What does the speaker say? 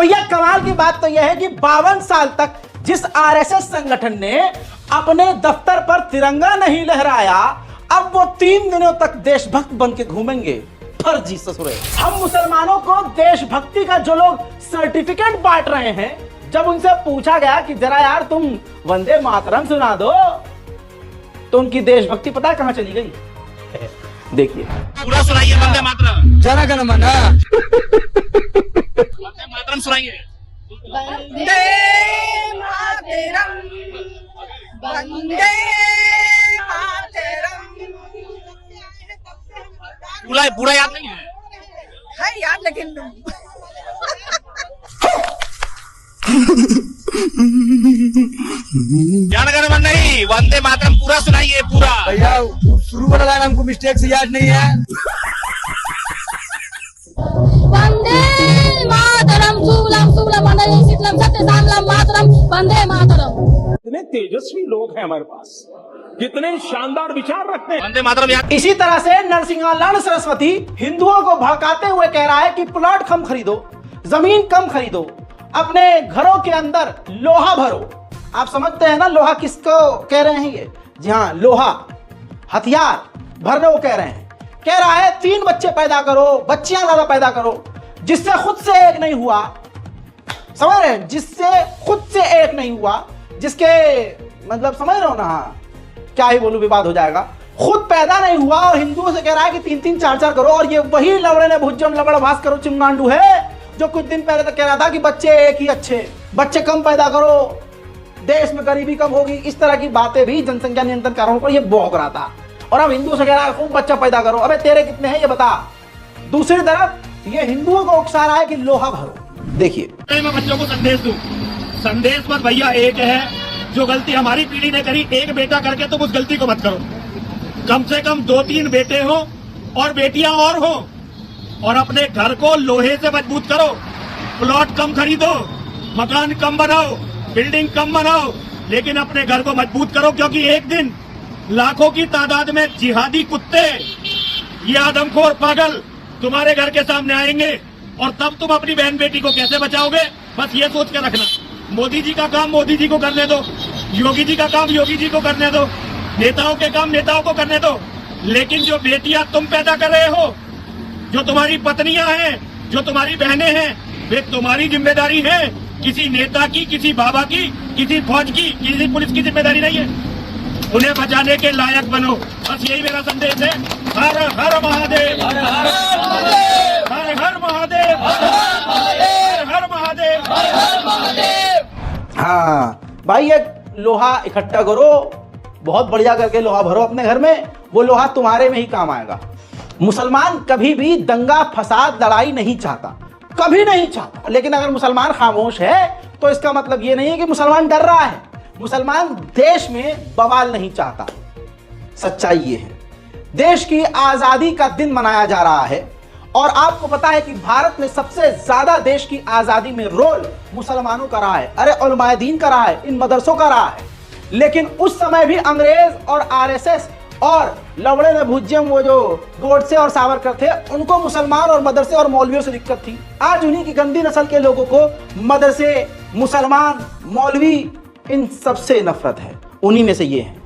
भैया कमाल की बात तो यह है कि 52 साल तक जिस आरएसएस संगठन ने अपने दफ्तर पर तिरंगा नहीं लहराया, अब वो 3 दिनों तक देशभक्त बन के घूमेंगे। फर्जी ससुरे। हम मुसलमानों को देशभक्ति का जो लोग सर्टिफिकेट बांट रहे हैं, जब उनसे पूछा गया कि जरा यार तुम वंदे मातरम सुना दो, तो उनकी देशभक्ति पता कहां चली गई? देखिए, पूरा सुनाइए वंदे मातरम। जरा गण मना वंदे मातरम सुनाइए। वंदे मातरम, वंदे मातरम। पूरा याद नहीं है याद, लेकिन जनगण मन नहीं, वंदे मातरम पूरा सुनाइए पूरा। भैया शुरू वाला लाइन हमको मिस्टेक से याद नहीं है। वंदे मातरम, शुक्लम शुक्लम वंदे शीतलम सत्यसामलम मातरम, वंदे मातरम। कितने तेजस्वी लोग हैं हमारे पास, कितने शानदार विचार रखते हैं। वंदे मातरम याद। इसी तरह से नरसिंहालाल सरस्वती हिंदुओं को भड़काते हुए कह रहा है कि प्लॉट कम खरीदो, जमीन कम खरीदो, अपने घरों के अंदर लोहा भरो। आप समझते हैं ना लोहा किसको कह रहे हैं? ये जी हाँ, लोहा हथियार भरने को कह रहे हैं। कह रहा है 3 बच्चे पैदा करो, बच्चियां ज्यादा पैदा करो, जिससे खुद से एक नहीं हुआ। समझ रहे हैं? जिससे खुद से एक नहीं हुआ, जिसके मतलब समझ रहे हो ना, क्या ही बोलूं, विवाद हो जाएगा। खुद पैदा नहीं हुआ और हिंदुओं से कह रहा है कि 3-3 4-4 करो। और ये वही लवड़े ने भुज्जम लबड़ भास करो चिमगांडू है जो कुछ दिन पहले तक कह रहा था कि बच्चे एक ही अच्छे, बच्चे कम पैदा करो, देश में गरीबी कम होगी। इस तरह की बातें भी जनसंख्या नियंत्रण कानून पर ये भौंक रहा था। और अब हिंदुओं से कह रहा है खूब बच्चा पैदा करो। अबे तेरे कितने हैं ये बता। दूसरी तरफ ये हिंदुओं को उकसा रहा है कि लोहा भरो। देखिए, मैं बच्चों को संदेश दूं, संदेश पर भैया एक है, जो गलती हमारी पीढ़ी ने करी, एक बेटा करके तुम उस गलती को मत करो। कम से कम 2-3 बेटे हो और बेटियां और हो, और अपने घर को लोहे से मजबूत करो। प्लॉट कम खरीदो, मकान कम बनाओ, बिल्डिंग कम बनाओ, लेकिन अपने घर को मजबूत करो, क्योंकि एक दिन लाखों की तादाद में जिहादी कुत्ते, ये आदमखोर पागल तुम्हारे घर के सामने आएंगे, और तब तुम अपनी बहन बेटी को कैसे बचाओगे? बस ये सोच के रखना। मोदी जी का काम मोदी जी को करने दो, योगी जी का काम योगी जी को करने दो, नेताओं के काम नेताओं को करने दो, लेकिन जो बेटियां तुम पैदा कर रहे हो, जो तुम्हारी पत्नियां हैं, जो तुम्हारी बहनें हैं, वे तुम्हारी जिम्मेदारी है। किसी नेता की, किसी बाबा की, किसी फौज की, किसी पुलिस की जिम्मेदारी नहीं है। उन्हें बचाने के लायक बनो। बस यही मेरा संदेश है। हर हर महादेव, हर हर महादेव, हर हर महादेव, हर महादेव। हाँ भाई, ये लोहा इकट्ठा करो, बहुत बढ़िया करके लोहा भरो अपने घर में। वो लोहा तुम्हारे में ही काम आएगा। मुसलमान कभी भी दंगा फसाद लड़ाई नहीं चाहता, कभी नहीं चाहता। लेकिन अगर मुसलमान खामोश है तो इसका मतलब ये नहीं है कि मुसलमान डर रहा है। मुसलमान देश में बवाल नहीं चाहता। सच्चाई ये है, देश की आजादी का दिन मनाया जा रहा है, और आपको पता है कि भारत में सबसे ज्यादा देश की आजादी में रोल मुसलमानों का रहा है। अरे उलमाए दीन का रहा है, इन मदरसों का रहा है। लेकिन उस समय भी अंग्रेज और आरएसएस और लवड़े ने भुज्जम, वो जो गोडसे और सावरकर थे, उनको मुसलमान और मदरसे और मौलवियों से दिक्कत थी। आज उन्हीं की गंदी नस्ल के लोगों को मदरसे, मुसलमान, मौलवी, इन सबसे नफरत है। उन्हीं में से ये है।